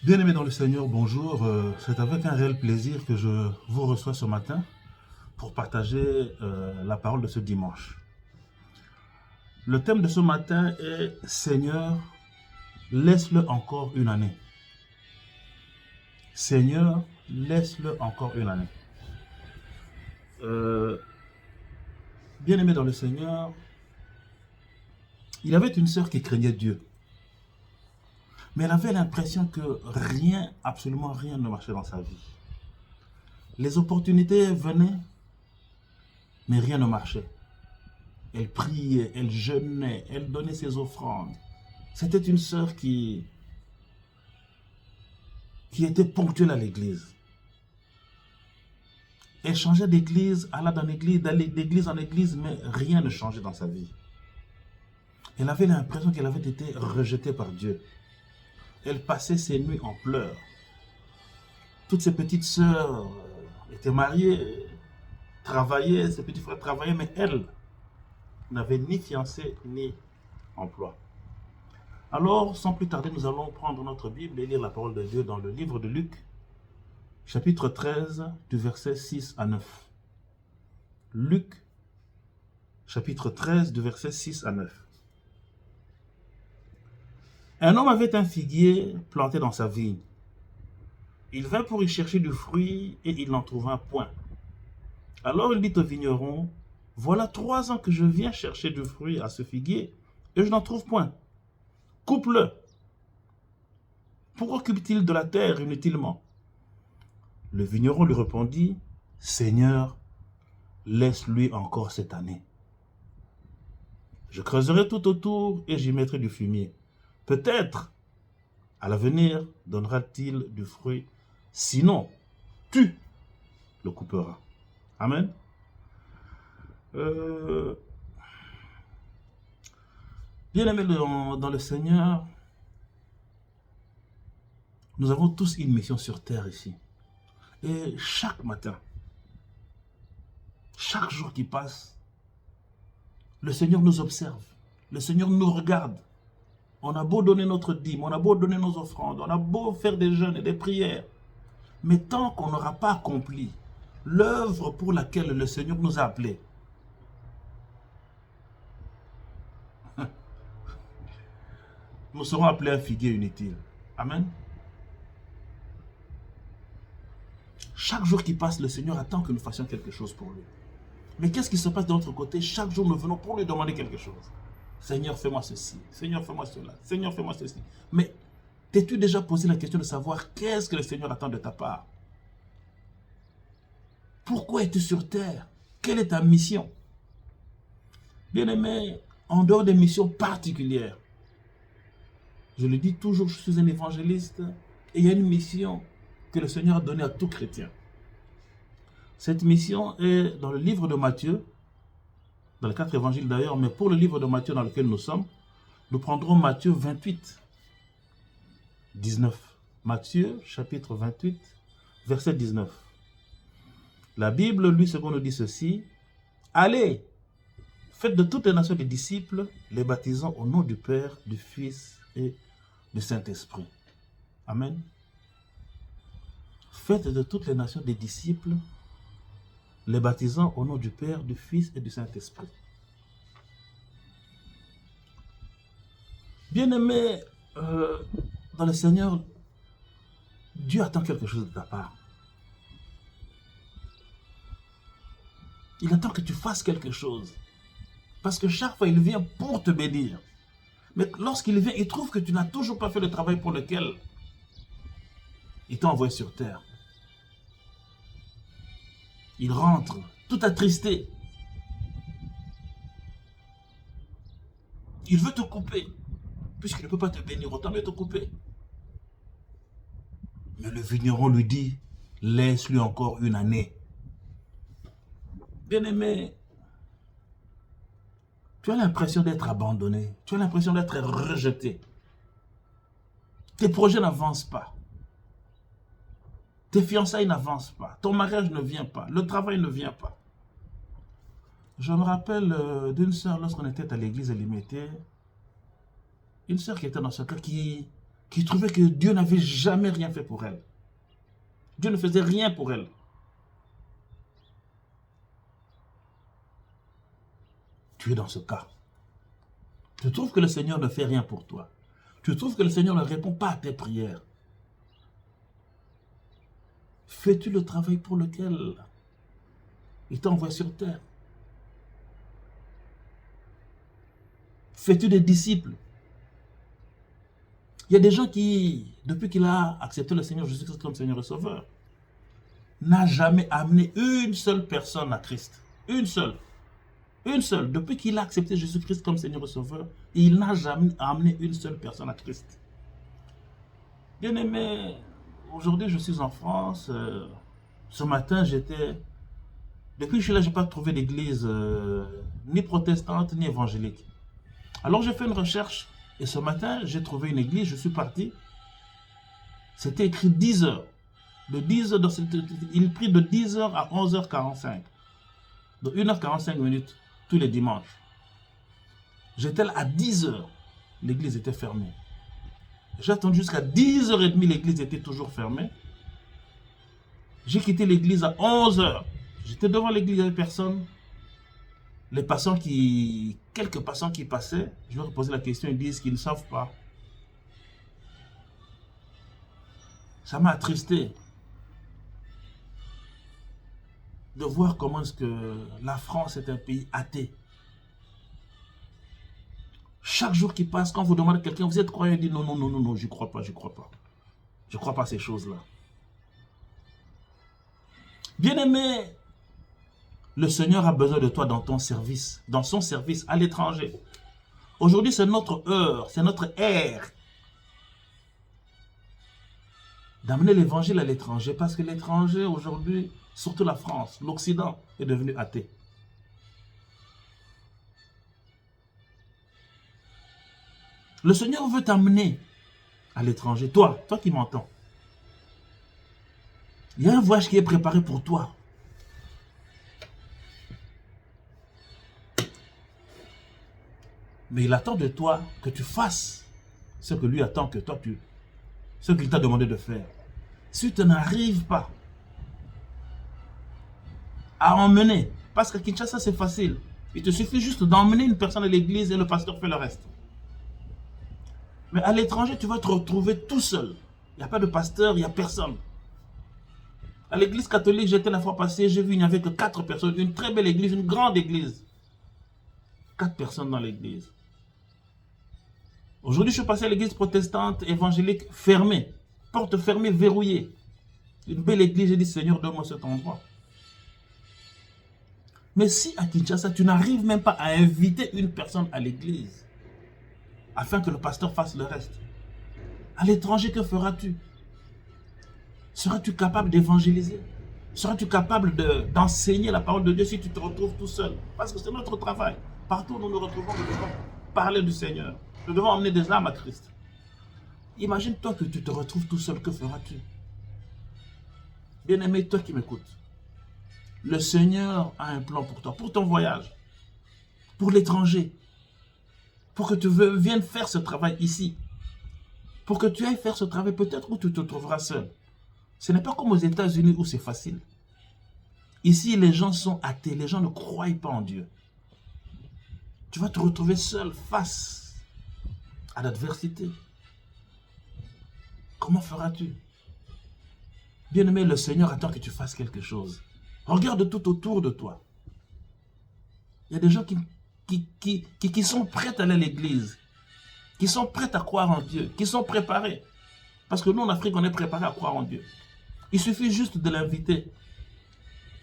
Bien-aimés dans le Seigneur, bonjour. C'est avec un réel plaisir que je vous reçois ce matin pour partager la parole de ce dimanche. Le thème de ce matin est Seigneur, laisse-le encore une année. Seigneur, laisse-le encore une année. Euh, Bien-aimé dans le Seigneur, il avait une sœur qui craignait Dieu, mais elle avait l'impression que rien, absolument rien ne marchait dans sa vie. Les opportunités venaient, mais rien ne marchait. Elle priait, elle jeûnait, elle donnait ses offrandes. C'était une sœur qui était ponctuelle à l'église. Elle changeait d'église, allait dans l'église, d'aller d'église en église, mais rien ne changeait dans sa vie. Elle avait l'impression qu'elle avait été rejetée par Dieu. Elle passait ses nuits en pleurs. Toutes ses petites sœurs étaient mariées, travaillaient, ses petits frères travaillaient, mais elle n'avait ni fiancé ni emploi. Alors, sans plus tarder, nous allons prendre notre Bible et lire la parole de Dieu dans le livre de Luc, chapitre 13, du verset 6 à 9. Luc, chapitre 13, du verset 6 à 9. Un homme avait un figuier planté dans sa vigne. Il vint pour y chercher du fruit et il n'en trouva point. Alors il dit au vigneron, voilà 3 ans que je viens chercher du fruit à ce figuier et je n'en trouve point. Coupe-le. Pourquoi occupe-t-il de la terre inutilement? Le vigneron lui répondit, Seigneur, laisse-lui encore cette année. Je creuserai tout autour et j'y mettrai du fumier. Peut-être, à l'avenir, donnera-t-il du fruit. Sinon, tu le couperas. Amen. Euh, Bien-aimés dans le Seigneur, nous avons tous une mission sur terre ici. Et chaque matin, chaque jour qui passe, le Seigneur nous observe. Le Seigneur nous regarde. On a beau donner notre dîme, on a beau donner nos offrandes, on a beau faire des jeûnes et des prières. Mais tant qu'on n'aura pas accompli l'œuvre pour laquelle le Seigneur nous a appelés, nous serons appelés à figuier inutile. Amen. Chaque jour qui passe, le Seigneur attend que nous fassions quelque chose pour lui. Mais qu'est-ce qui se passe de notre côté? Chaque jour, nous venons pour lui demander quelque chose. Seigneur, fais-moi ceci. Seigneur, fais-moi cela. Seigneur, fais-moi ceci. Mais t'es-tu déjà posé la question de savoir qu'est-ce que le Seigneur attend de ta part? Pourquoi es-tu sur terre? Quelle est ta mission? Bien-aimé, en dehors des missions particulières, je le dis toujours, je suis un évangéliste et il y a une mission que le Seigneur a donnée à tout chrétien. Cette mission est dans le livre de Matthieu, dans les 4 évangiles d'ailleurs, mais pour le livre de Matthieu dans lequel nous sommes, nous prendrons Matthieu 28, 19. Matthieu, chapitre 28, verset 19. La Bible, lui, ce qu'on nous dit ceci, allez, faites de toutes les nations des disciples, les baptisant au nom du Père, du Fils et du Saint-Esprit. Amen. Faites de toutes les nations des disciples, les baptisant au nom du Père, du Fils et du Saint-Esprit. Bien-aimé, dans le Seigneur, Dieu attend quelque chose de ta part. Il attend que tu fasses quelque chose. Parce que chaque fois, il vient pour te bénir. Mais lorsqu'il vient, il trouve que tu n'as toujours pas fait le travail pour lequel il t'a envoyé sur terre. Il rentre tout attristé. Il veut te couper. Puisqu'il ne peut pas te bénir, autant mieux te couper. Mais le vigneron lui dit, laisse-lui encore une année. Bien-aimé, tu as l'impression d'être abandonné. Tu as l'impression d'être rejeté. Tes projets n'avancent pas. Tes fiançailles n'avancent pas. Ton mariage ne vient pas. Le travail ne vient pas. Je me rappelle d'une sœur lorsqu'on était à l'église à Limité. Une sœur qui était dans ce cas qui qui trouvait que Dieu n'avait jamais rien fait pour elle. Dieu ne faisait rien pour elle. Tu es dans ce cas. Tu trouves que le Seigneur ne fait rien pour toi. Tu trouves que le Seigneur ne répond pas à tes prières. Fais-tu le travail pour lequel il t'envoie sur terre? Fais-tu des disciples? Il y a des gens qui, depuis qu'il a accepté le Seigneur Jésus-Christ comme Seigneur et Sauveur, n'a jamais amené une seule personne à Christ. Une seule. Une seule. Depuis qu'il a accepté Jésus-Christ comme Seigneur et Sauveur, il n'a jamais amené une seule personne à Christ. Bien-aimé, aujourd'hui je suis en France. Ce matin, depuis que je suis là, je n'ai pas trouvé d'église ni protestante ni évangélique. Alors j'ai fait une recherche et ce matin, j'ai trouvé une église, je suis parti. C'était écrit 10 heures. De 10 heures il prie de 10 heures à 11h45. De 1h45 minutes tous les dimanches. J'étais là à 10 heures. L'église était fermée. J'ai attendu jusqu'à 10h30, l'église était toujours fermée. J'ai quitté l'église à 11h. J'étais devant l'église, il n'y avait personne. Les passants quelques passants qui passaient, je leur posais la question, ils disent qu'ils ne savent pas. Ça m'a attristé de voir comment est-ce que la France est un pays athée. Chaque jour qui passe, quand vous demandez à quelqu'un, vous êtes croyant, il dit non, non, non, non, non, je ne crois pas, je ne crois pas. Je ne crois pas à ces choses-là. Bien-aimé, le Seigneur a besoin de toi dans ton service, dans son service à l'étranger. Aujourd'hui, c'est notre heure, c'est notre ère d'amener l'évangile à l'étranger, parce que l'étranger aujourd'hui, surtout la France, l'Occident est devenu athée. Le Seigneur veut t'amener à l'étranger, toi qui m'entends. Il y a un voyage qui est préparé pour toi. Mais il attend de toi que tu fasses ce que lui attend que toi ce qu'il t'a demandé de faire. Si tu n'arrives pas à emmener, parce qu'à Kinshasa c'est facile, il te suffit juste d'emmener une personne à l'église et le pasteur fait le reste. Mais à l'étranger, tu vas te retrouver tout seul. Il n'y a pas de pasteur, il n'y a personne. À l'église catholique, j'étais la fois passée, j'ai vu, il n'y avait que 4 personnes. Une très belle église, une grande église. 4 personnes dans l'église. Aujourd'hui, je suis passé à l'église protestante, évangélique, fermée. Porte fermée, verrouillée. Une belle église, j'ai dit, Seigneur, donne-moi cet endroit. Mais si à Kinshasa, tu n'arrives même pas à inviter une personne à l'église, afin que le pasteur fasse le reste, à l'étranger, que feras-tu? Seras-tu capable d'évangéliser? Seras-tu capable d'enseigner la parole de Dieu si tu te retrouves tout seul? Parce que c'est notre travail. Partout où nous nous retrouvons, nous devons parler du Seigneur. Nous devons emmener des âmes à Christ. Imagine-toi que tu te retrouves tout seul, que feras-tu? Bien-aimé, toi qui m'écoutes, le Seigneur a un plan pour toi, pour ton voyage, pour l'étranger, pour que tu viennes faire ce travail ici, pour que tu ailles faire ce travail peut-être où tu te trouveras seul. Ce n'est pas comme aux États-Unis où c'est facile. Ici, les gens sont athées, les gens ne croient pas en Dieu. Tu vas te retrouver seul face à l'adversité. Comment feras-tu? Bien-aimé, le Seigneur attend que tu fasses quelque chose. Regarde tout autour de toi. Il y a des gens qui sont prêts à aller à l'église, qui sont prêts à croire en Dieu, qui sont préparés. Parce que nous, en Afrique, on est préparés à croire en Dieu. Il suffit juste de l'inviter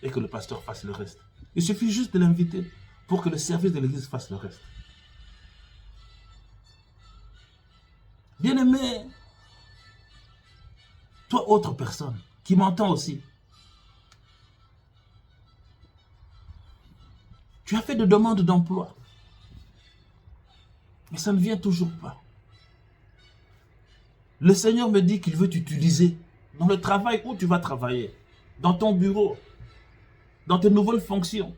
et que le pasteur fasse le reste. Il suffit juste de l'inviter pour que le service de l'église fasse le reste. Bien-aimé, toi, autre personne qui m'entend aussi, tu as fait des demandes d'emploi, mais ça ne vient toujours pas. Le Seigneur me dit qu'il veut t'utiliser dans le travail où tu vas travailler, dans ton bureau, dans tes nouvelles fonctions.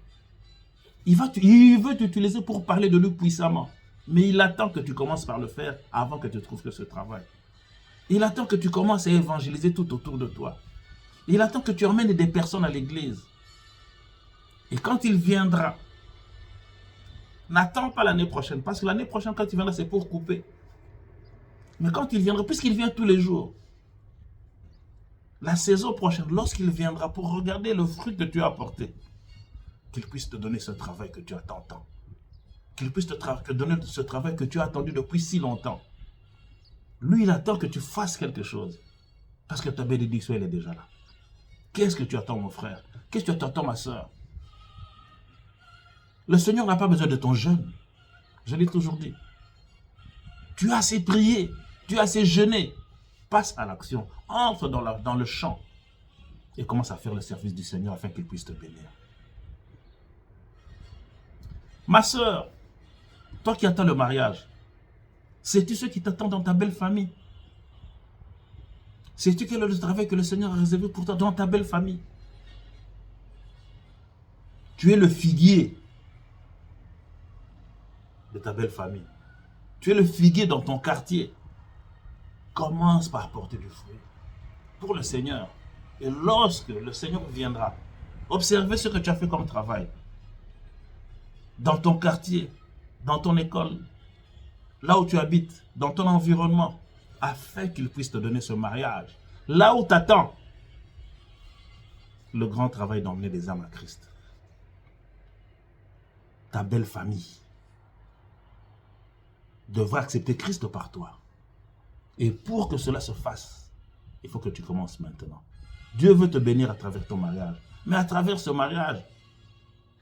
Il veut t'utiliser pour parler de lui puissamment, mais il attend que tu commences par le faire avant que tu trouves que ce travail. Il attend que tu commences à évangéliser tout autour de toi. Il attend que tu emmènes des personnes à l'église. Et quand il viendra, n'attends pas l'année prochaine, parce que l'année prochaine, quand il viendra, c'est pour couper. Mais quand il viendra, puisqu'il vient tous les jours, la saison prochaine, lorsqu'il viendra pour regarder le fruit que tu as apporté, qu'il puisse te donner ce travail que tu attends tant. Qu'il puisse te donner ce travail que tu as attendu depuis si longtemps. Lui, il attend que tu fasses quelque chose. Parce que ta bénédiction, elle est déjà là. Qu'est-ce que tu attends, mon frère? Qu'est-ce que tu attends, ma soeur? Le Seigneur n'a pas besoin de ton jeûne. Je l'ai toujours dit. Tu as assez prié. Tu as assez jeûné. Passe à l'action. Entre dans le champ. Et commence à faire le service du Seigneur afin qu'il puisse te bénir. Ma soeur, toi qui attends le mariage, sais-tu ce qui t'attend dans ta belle famille? Sais-tu quel est le travail que le Seigneur a réservé pour toi dans ta belle famille? Tu es le figuier de ta belle famille. Tu es le figuier dans ton quartier. Commence par porter du fruit pour le Seigneur. Et lorsque le Seigneur viendra, observez ce que tu as fait comme travail. Dans ton quartier, dans ton école, là où tu habites, dans ton environnement, afin qu'il puisse te donner ce mariage. Là où tu attends le grand travail d'emmener des âmes à Christ. Ta belle famille devra accepter Christ par toi. Et pour que cela se fasse, il faut que tu commences maintenant. Dieu veut te bénir à travers ton mariage. Mais à travers ce mariage,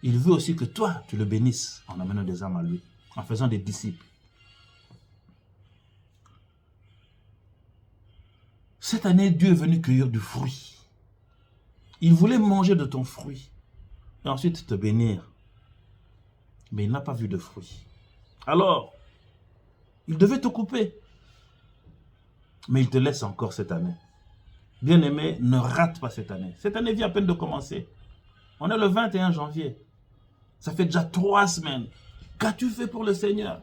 il veut aussi que toi, tu le bénisses en amenant des âmes à lui, en faisant des disciples. Cette année, Dieu est venu cueillir du fruit. Il voulait manger de ton fruit et ensuite te bénir. Mais il n'a pas vu de fruit. Alors, il devait te couper. Mais il te laisse encore cette année. Bien-aimé, ne rate pas cette année. Cette année vient à peine de commencer. On est le 21 janvier. Ça fait déjà 3 semaines. Qu'as-tu fait pour le Seigneur?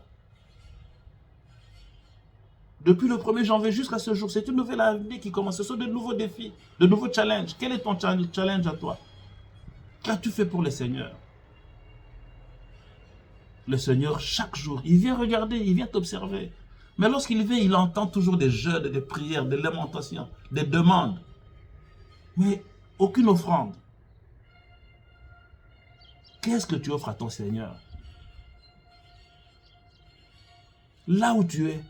Depuis le 1er janvier jusqu'à ce jour, c'est une nouvelle année qui commence. Ce sont de nouveaux défis, de nouveaux challenges. Quel est ton challenge à toi? Qu'as-tu fait pour le Seigneur? Le Seigneur, chaque jour, il vient regarder, il vient t'observer. Mais lorsqu'il vient, il entend toujours des jeûnes, des prières, des lamentations, des demandes. Mais aucune offrande. Qu'est-ce que tu offres à ton Seigneur? Là où tu es,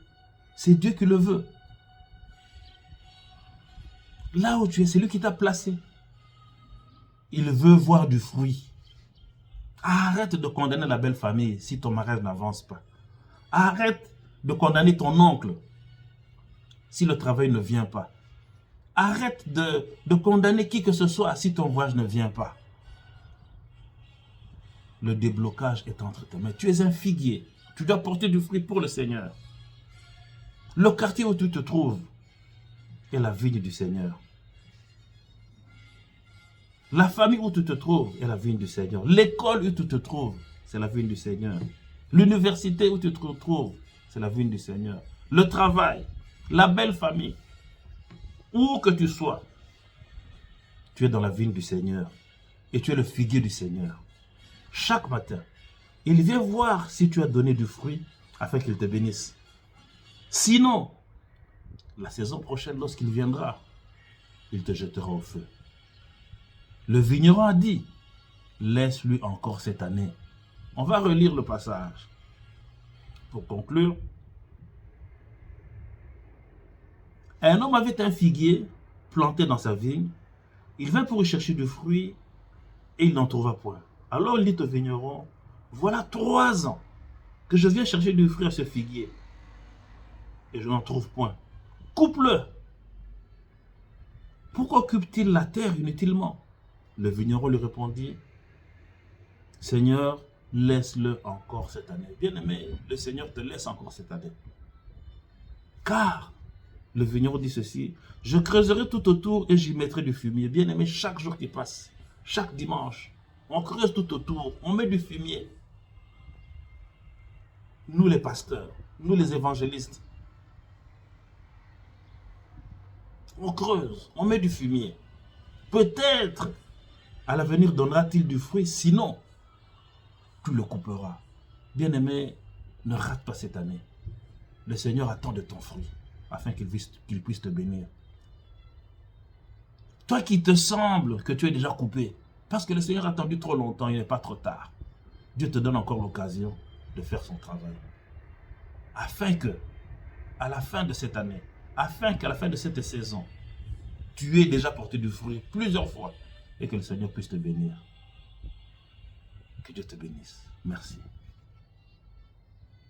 c'est Dieu qui le veut. Là où tu es, c'est lui qui t'a placé. Il veut voir du fruit. Arrête de condamner la belle famille si ton mariage n'avance pas. Arrête de condamner ton oncle si le travail ne vient pas. Arrête de condamner qui que ce soit si ton voyage ne vient pas. Le déblocage est entre tes mains. Tu es un figuier. Tu dois porter du fruit pour le Seigneur. Le quartier où tu te trouves est la vigne du Seigneur. La famille où tu te trouves est la vigne du Seigneur. L'école où tu te trouves, c'est la vigne du Seigneur. L'université où tu te trouves, c'est la vigne du Seigneur. Le travail, la belle famille, où que tu sois, tu es dans la vigne du Seigneur. Et tu es le figuier du Seigneur. Chaque matin, il vient voir si tu as donné du fruit afin qu'il te bénisse. Sinon, la saison prochaine, lorsqu'il viendra, il te jettera au feu. Le vigneron a dit, laisse-lui encore cette année. On va relire le passage. Pour conclure, un homme avait un figuier planté dans sa vigne. Il vint pour y chercher du fruit et il n'en trouva point. Alors il dit au vigneron, voilà 3 ans que je viens chercher du fruit à ce figuier et je n'en trouve point. Coupe-le. Pourquoi occupe-t-il la terre inutilement? Le vigneron lui répondit, Seigneur, laisse-le encore cette année. Bien-aimé, le Seigneur te laisse encore cette année. Car, le vigneron dit ceci, je creuserai tout autour et j'y mettrai du fumier. Bien-aimé, chaque jour qui passe, chaque dimanche, on creuse tout autour, on met du fumier. Nous les pasteurs, nous les évangélistes, On creuse, on met du fumier. Peut-être, à l'avenir, donnera-t-il du fruit, sinon, tu le couperas. Bien-aimé, ne rate pas cette année. Le Seigneur attend de ton fruit, afin qu'il puisse te bénir. Toi qui te semble que tu es déjà coupé, parce que le Seigneur a attendu trop longtemps, il n'est pas trop tard. Dieu te donne encore l'occasion de faire son travail. Afin que, à la fin de cette année, afin qu'à la fin de cette saison, tu aies déjà porté du fruit plusieurs fois et que le Seigneur puisse te bénir. Que Dieu te bénisse. Merci.